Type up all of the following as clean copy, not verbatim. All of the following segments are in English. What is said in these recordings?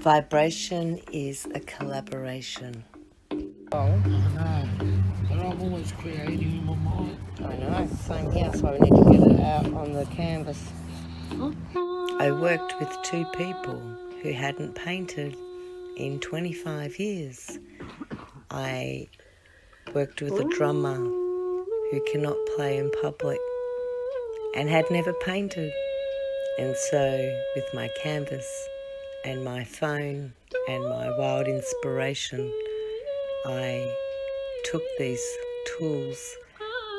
Vibration is a collaboration. I know, but I'm always creating in my mind. I know, same here, so we need to get it out on the canvas. I worked with two people who hadn't painted in 25 years. I worked with a drummer who cannot play in public and had never painted. And so with my canvas and my phone and my wild inspiration, I took these tools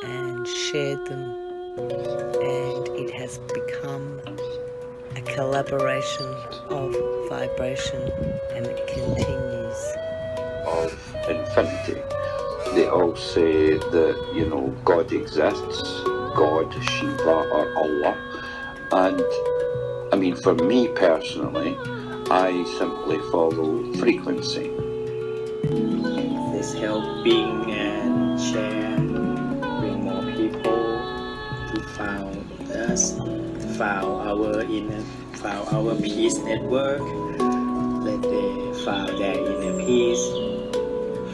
and shared them, and it has become a collaboration of vibration, and it continues. Of infinity. They all say that, you know, God exists, God, Shiva, or Allah. And I mean, for me personally, I simply follow frequency. This helping and share, bring more people to found us, found our peace network. Let they found their inner peace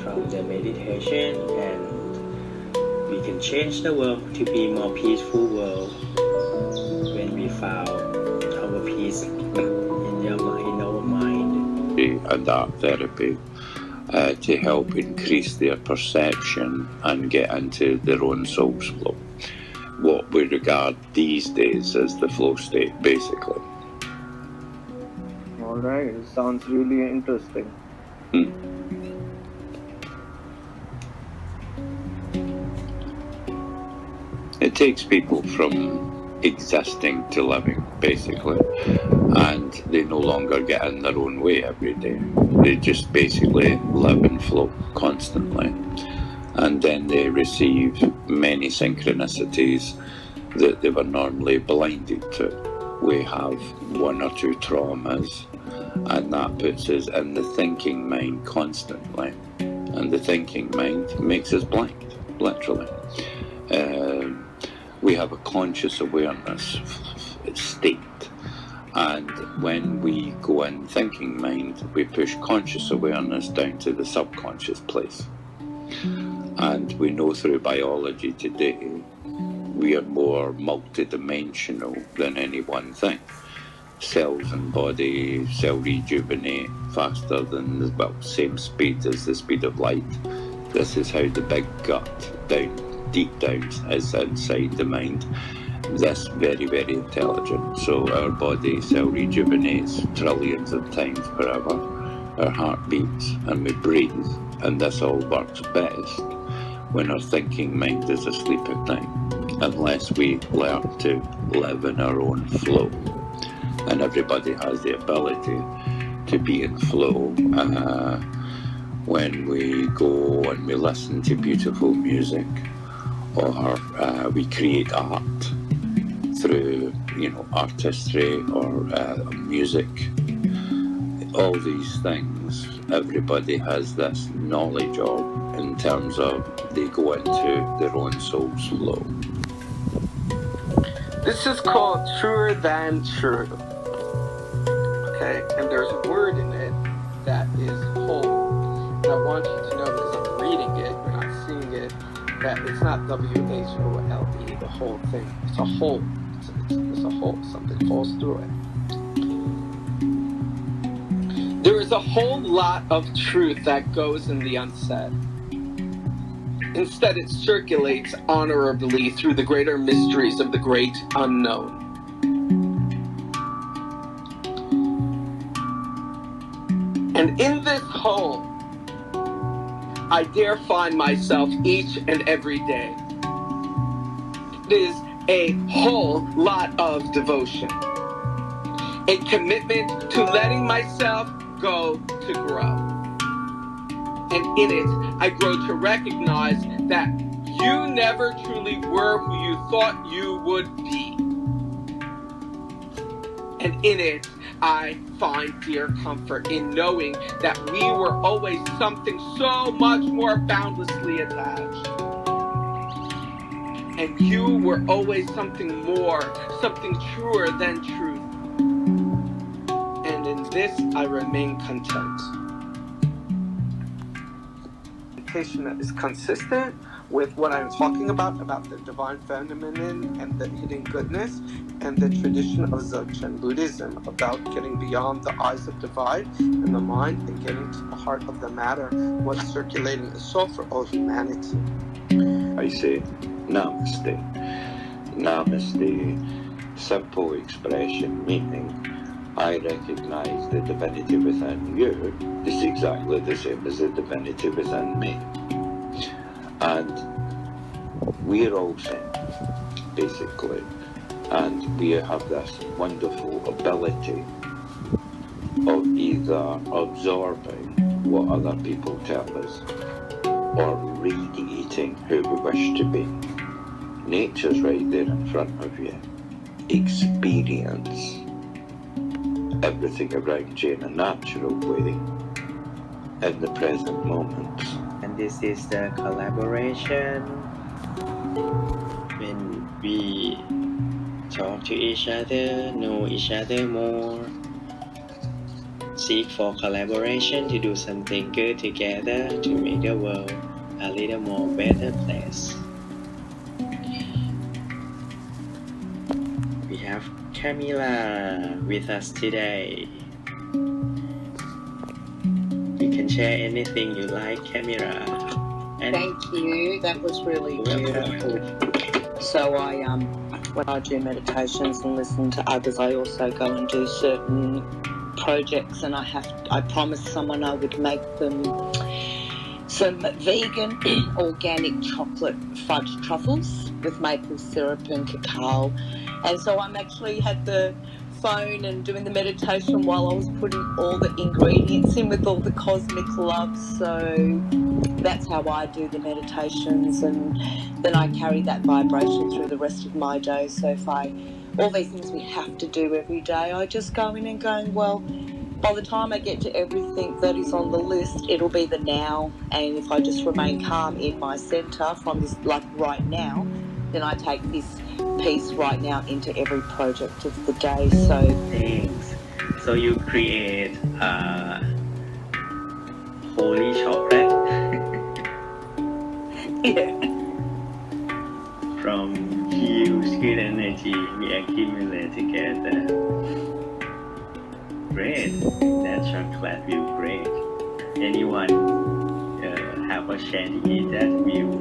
from the meditation, and we can change the world to be more peaceful world when we found our peace in our mind. And art therapy to help increase their perception and get into their own soul's flow. What we regard these days as the flow state, basically. All right, it sounds really interesting. It takes people from existing to living, basically, and they no longer get in their own way every day. They just basically live and flow constantly, and then they receive many synchronicities that they were normally blinded to. We have one or two traumas, and that puts us in the thinking mind constantly, and the thinking mind makes us blind, literally. We have a conscious awareness state, and when we go in thinking mind, we push conscious awareness down to the subconscious place. And we know through biology today, we are more multidimensional than any one thing. Cells and body cell rejuvenate faster than, same speed as the speed of light. This is how the big gut deep down is inside the mind. This very, very intelligent. So our body cell rejuvenates trillions of times per hour. Our heart beats and we breathe, and this all works best when our thinking mind is asleep at night, unless we learn to live in our own flow. And everybody has the ability to be in flow when we go and we listen to beautiful music, or we create art through, artistry or music. All these things, everybody has this knowledge of, in terms of they go into their own soul's flow. This is called Truer Than True. Okay, and there's a word in it that is whole. And I want you to know, because I'm reading it, you're not seeing it, that it's not W-H-O-L-E, the whole thing. It's a whole. It's a whole. Something falls through it. There is a whole lot of truth that goes in the unsaid. Instead, it circulates honorably through the greater mysteries of the great unknown. And in this whole, I dare find myself each and every day. It is a whole lot of devotion, a commitment to letting myself go to grow. And in it, I grow to recognize that you never truly were who you thought you would be. And in it, I find dear comfort in knowing that we were always something so much more boundlessly attached. And you were always something more, something truer than truth. And in this I remain content. Meditation that is consistent with what I'm talking about the divine feminine and the hidden goodness, and the tradition of Dzogchen Buddhism about getting beyond the eyes of divide in the mind and getting to the heart of the matter, what's circulating the soul for all humanity. I say Namaste. Namaste, simple expression meaning I recognize the divinity within you is exactly the same as the divinity within me. And we're all same, basically. And we have this wonderful ability of either absorbing what other people tell us or radiating who we wish to be. Nature's right there in front of you. Experience everything around you in a natural way in the present moment. And this is the collaboration when we talk to each other, know each other more, seek for collaboration to do something good together to make the world a little more better place. We have Camila with us today. You can share anything you like, Camila. And thank you. That was really beautiful. So when I do meditations and listen to others, I also go and do certain projects, and I promised someone I would make them some vegan organic chocolate fudge truffles with maple syrup and cacao. And so I'm actually had the phone and doing the meditation while I was putting all the ingredients in with all the cosmic love. So that's how I do the meditations, and then I carry that vibration through the rest of my day. So all these things we have to do every day, I just go in and going, well, by the time I get to everything that is on the list, it'll be the now. And if I just remain calm in my center from this, like right now, then I take this piece right now into every project of the day. So thanks. So you create holy chocolate. yeah. From huge good energy we accumulate together. Great. That chocolate will break. Anyone have a chance to eat that will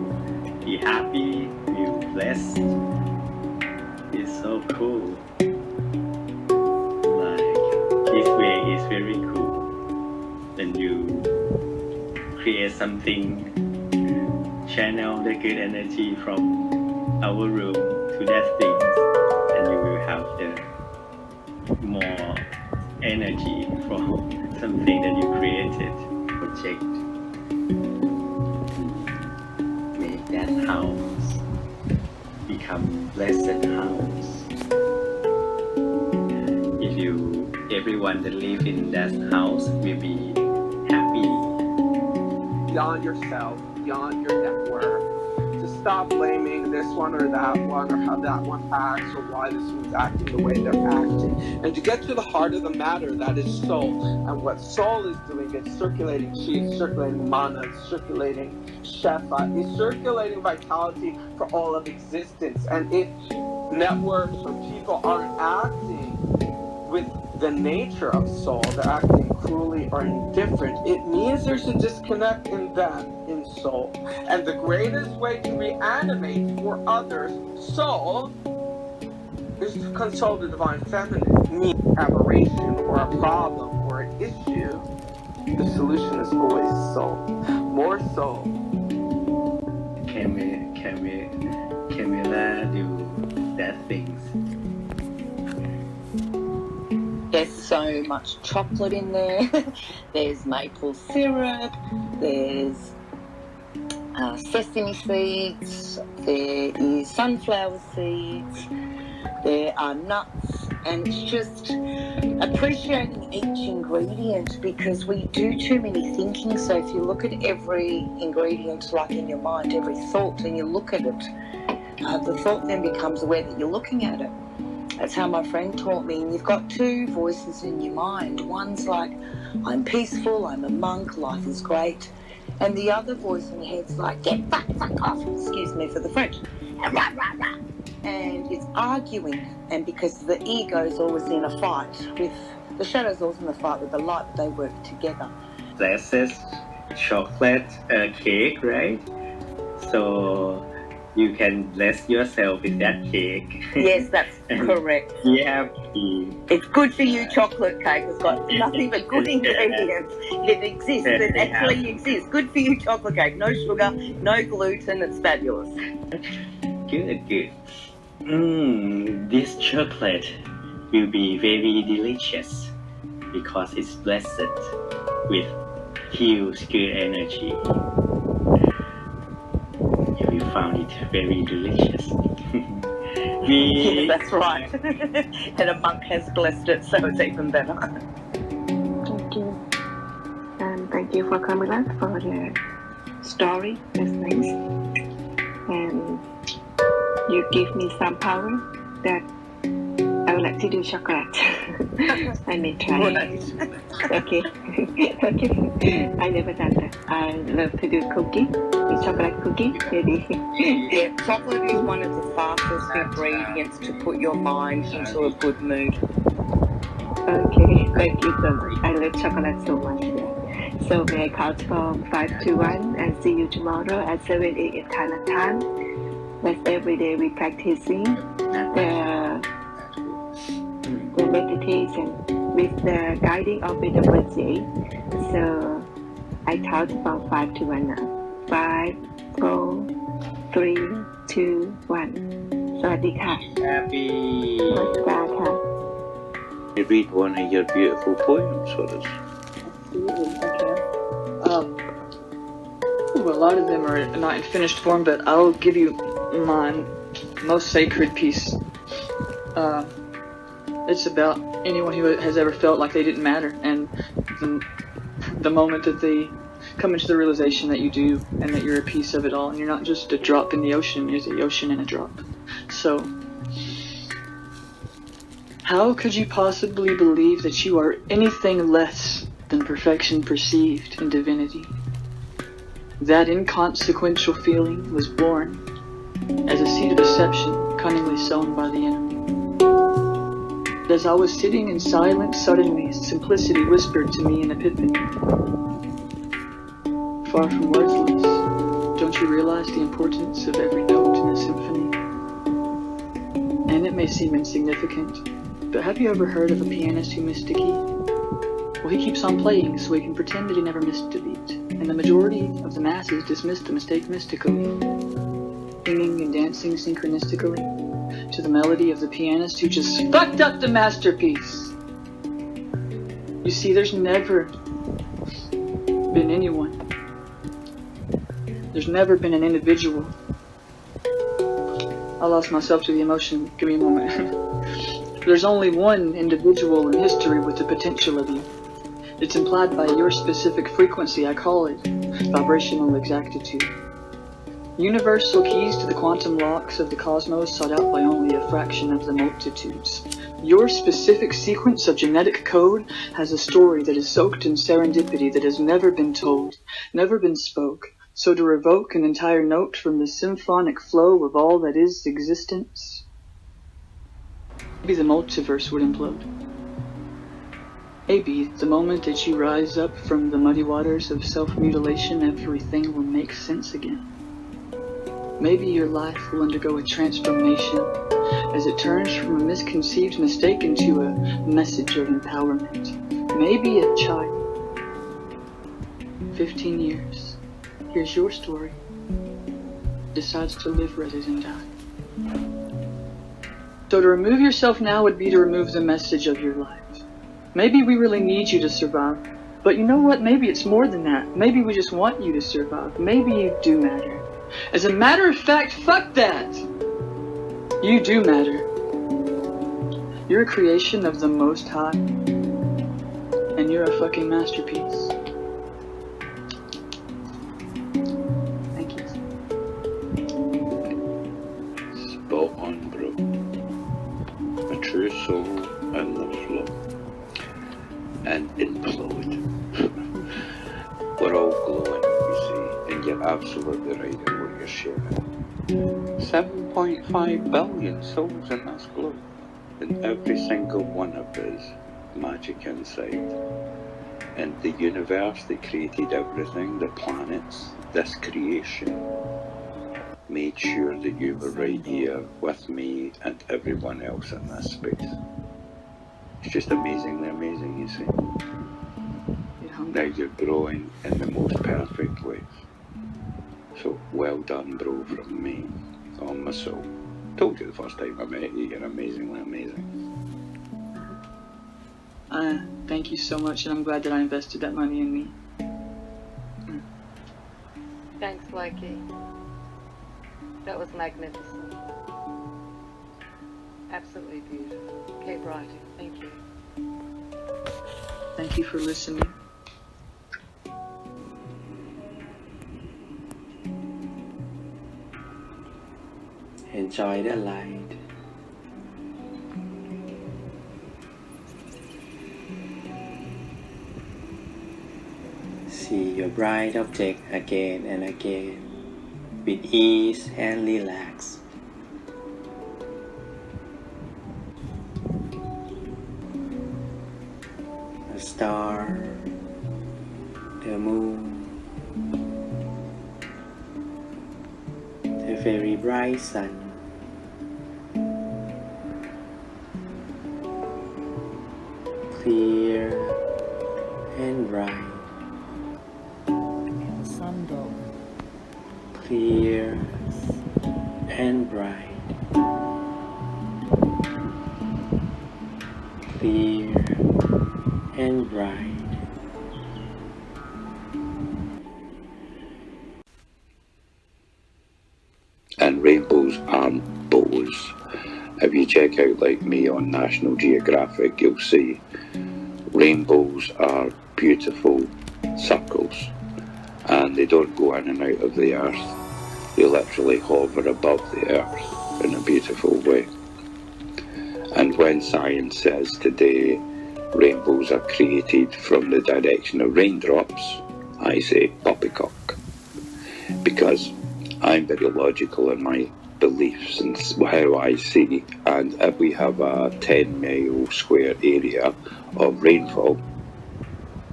be happy, will be blessed. It's so cool. Like, this way is very cool. When you create something, channel the good energy from our room to that thing, and you will have the more energy from something that you created, project. Make that house become blessed house. Everyone that live in that house will be happy. Beyond yourself, beyond your network, to stop blaming this one or that one, or how that one acts, or why this one's acting the way they're acting, and to get to the heart of the matter, that is soul. And what soul is doing is circulating chi, it's circulating mana, it's circulating shefa, it's circulating vitality for all of existence. And if networks or people aren't acting with the nature of soul, they're acting cruelly or indifferent, it means there's a disconnect in them, in soul. And the greatest way to reanimate for others' soul is to console the divine feminine. Me, aberration or a problem or an issue, the solution is always soul. More soul. Can we do that things? There's so much chocolate in there. There's maple syrup. There's sesame seeds. There is sunflower seeds. There are nuts. And it's just appreciating each ingredient, because we do too many thinking. So if you look at every ingredient, like in your mind, every thought, and you look at it, the thought then becomes aware that you're looking at it. That's how my friend taught me. And you've got two voices in your mind. One's like, I'm peaceful, I'm a monk, life is great. And the other voice in your head's like, get fuck off, excuse me for the French. And rah, rah, rah. And it's arguing. And because the ego's always in a fight with, the shadow's always in a fight with the light, but they work together. Blessed chocolate cake, right? So you can bless yourself with that cake. Yes, that's correct. Be happy. It's good for you chocolate cake. It's got nothing but good ingredients. It exists. It actually exists. Good for you chocolate cake. No sugar, no gluten. It's fabulous. Good. This chocolate will be very delicious because it's blessed with huge good energy. We found it very delicious. Yes, that's right. And a monk has blessed it, so it's even better. Thank you. And thank you for Camilla for the story. That's nice. And you give me some power that I would like to do chocolate. I may try. Right. Okay. Okay. I never done that. I love to do cookie. Chocolate cookie. Maybe. Yeah, chocolate is one of the fastest ingredients to put your mind into a good mood. Okay. Thank you so much. I love chocolate so much. Yeah. So may I count from 5 to 1 and see you tomorrow at 7 a.m. Thailand time. That's every day we practicing the meditation with the guiding of the frequency. So I count from 5 to 1 now. 5, 4, 3, 2, 1. สวัสดีค่ะ Happy. สวัสดีค่ะ You read one of your beautiful poems for us. Well, a lot of them are not in finished form, but I'll give you my most sacred piece. It's about anyone who has ever felt like they didn't matter, and the moment that they come into the realization that you do, and that you're a piece of it all, and you're not just a drop in the ocean, you're the ocean in a drop. So, how could you possibly believe that you are anything less than perfection perceived in divinity? That inconsequential feeling was born as a seed of deception cunningly sown by the enemy. As I was sitting in silence, suddenly simplicity whispered to me in epiphany. Far from wordless, don't you realize the importance of every note in a symphony? And it may seem insignificant, but have you ever heard of a pianist who missed a key? Well, he keeps on playing so he can pretend that he never missed a beat, and the majority of the masses dismiss the mistake mystically, singing and dancing synchronistically to the melody of the pianist who just fucked up the masterpiece. You see, there's never been anyone. There's never been an individual. I lost myself to the emotion. Give me a moment. There's only one individual in history with the potential of you. It's implied by your specific frequency. I call it vibrational exactitude. Universal keys to the quantum locks of the cosmos sought out by only a fraction of the multitudes. Your specific sequence of genetic code has a story that is soaked in serendipity that has never been told, never been spoke. So to revoke an entire note from the symphonic flow of all that is existence, maybe the multiverse would implode. Maybe the moment that you rise up from the muddy waters of self-mutilation, everything will make sense again. Maybe your life will undergo a transformation as it turns from a misconceived mistake into a message of empowerment. Maybe a child, 15 years, hears your story, decides to live rather than die. So to remove yourself now would be to remove the message of your life. Maybe we really need you to survive, but you know what? Maybe it's more than that. Maybe we just want you to survive. Maybe you do matter. As a matter of fact, fuck that! You do matter. You're a creation of the Most High, and you're a fucking masterpiece. Thank you. Spot on, bro. A true so in the flow and implode. We're all glowing, you see, and you're absolutely right in what you're sharing. 7.5 billion souls in this globe, and every single one of us magic inside. And the universe that created everything, the planets, this creation, made sure that you were right here with me and everyone else in this space. It's just amazingly amazing, you see. Now you're growing in the most perfect ways. So well done, bro, from me, on my soul. Told you the first time I met you, you're amazingly amazing. Thank you so much, and I'm glad that I invested that money in me. Thanks, Loki. That was magnificent. Absolutely beautiful. Keep writing. Thank you. Thank you for listening. Enjoy the light. See your bright object again and again with ease and relax. The star, the moon, the very bright sun. Clear and bright. Sundog. Clear and bright. Clear and bright. And rainbows aren't bows. If you check out like me on National Geographic, you'll see rainbows are beautiful circles, and they don't go in and out of the earth. They literally hover above the earth in a beautiful way. And when science says today rainbows are created from the direction of raindrops, I say poppycock, because I'm very logical in my beliefs and how I see, and if we have a 10-mile square area of rainfall,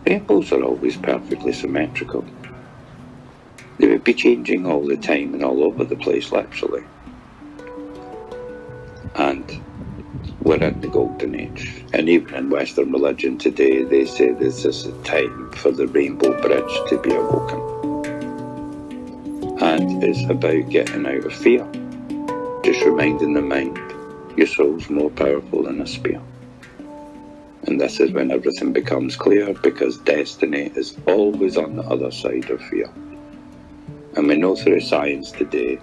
rainbows are always perfectly symmetrical. They would be changing all the time and all over the place, literally. And we're in the golden age. And even in Western religion today, they say this is a time for the rainbow bridge to be awoken. And it's about getting out of fear. Just reminding the mind, your soul's more powerful than a spear. And this is when everything becomes clear, because destiny is always on the other side of fear. And we know through science today,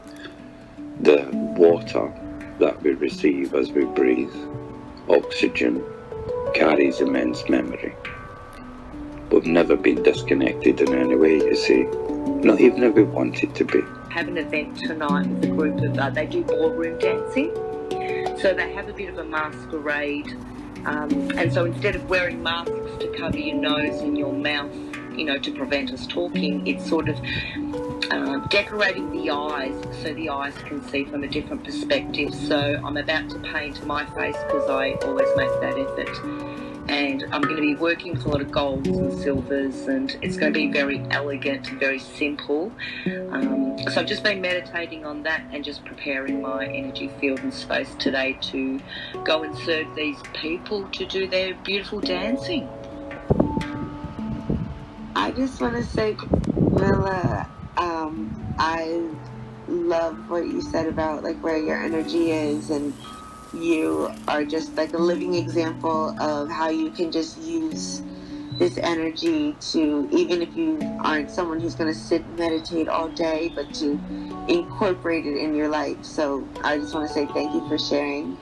the water that we receive as we breathe, oxygen, carries immense memory. We've never been disconnected in any way, you see, not even if we wanted to be. Have an event tonight with a group of, they do ballroom dancing, so they have a bit of a masquerade, and so instead of wearing masks to cover your nose and your mouth, you know, to prevent us talking, it's sort of decorating the eyes so the eyes can see from a different perspective. So I'm about to paint my face because I always make that effort, and I'm going to be working with a lot of golds and silvers, and it's going to be very elegant and very simple. So I've just been meditating on that and just preparing my energy field and space today to go and serve these people to do their beautiful dancing. I just want to say, Camilla, I love what you said about like where your energy is, and you are just like a living example of how you can just use this energy to, even if you aren't someone who's going to sit and meditate all day, but to incorporate it in your life. So I just want to say thank you for sharing.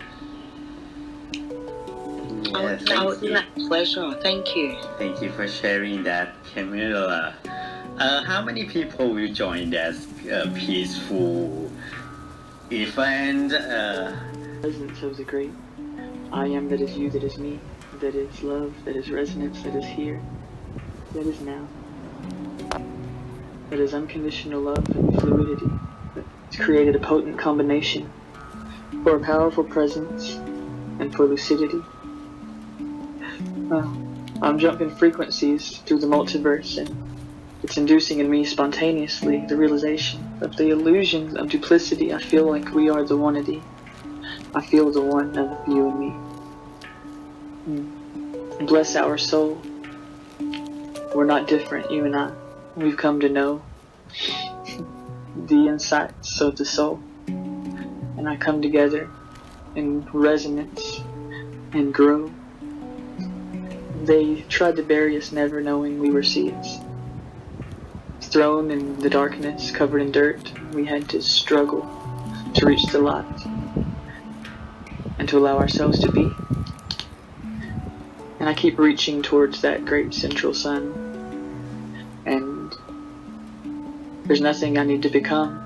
It's my pleasure. Thank you. Thank you for sharing that, Camilla. How many people will join this peaceful event? Presence of the great I am that is you, that is me, that is love, that is resonance, that is here, that is now. That is unconditional love and fluidity. It's created a potent combination for a powerful presence and for lucidity. I'm jumping frequencies through the multiverse, and it's inducing in me spontaneously the realization of the illusion of duplicity. I feel like we are the oneity. I feel the one of you and me. Bless our soul. We're not different, you and I. We've come to know the insights of the soul. And I come together in resonance and grow. They tried to bury us, never knowing we were seeds. Thrown in the darkness, covered in dirt, we had to struggle to reach the light and to allow ourselves to be. And I keep reaching towards that great central sun, and there's nothing I need to become.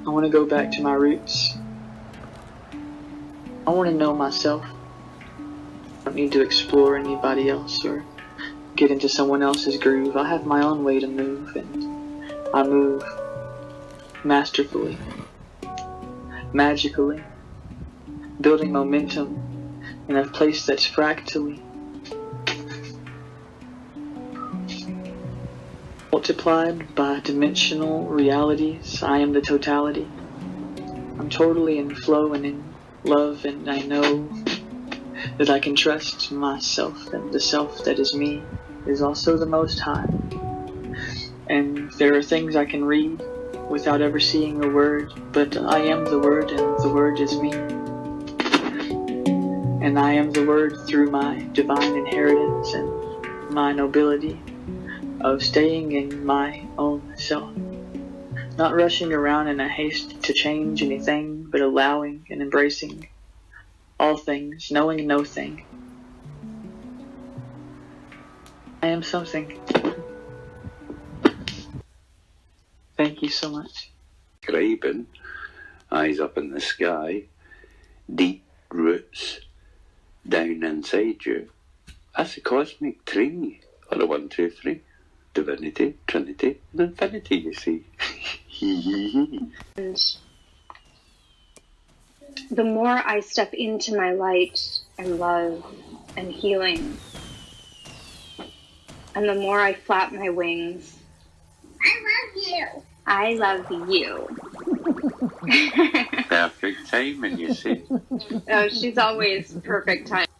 I want to go back to my roots. I want to know myself. I don't need to explore anybody else or get into someone else's groove. I have my own way to move, and I move masterfully, magically, building momentum in a place that's fractally multiplied by dimensional realities. I am the totality. I'm totally in flow and in love, and I know that I can trust myself, and the self that is me is also the Most High. And there are things I can read without ever seeing a word, but I am the Word, and the Word is me. And I am the Word through my divine inheritance and my nobility of staying in my own self. Not rushing around in a haste to change anything, but allowing and embracing all things, knowing no thing. I am something. Thank you so much. Describing eyes up in the sky, deep roots down inside you. That's a cosmic tree, or a 1, 2, 3. Divinity, Trinity, and infinity, you see. And the more I step into my light and love and healing, and the more I flap my wings, I love you. Perfect timing, you see. Oh, she's always perfect timing.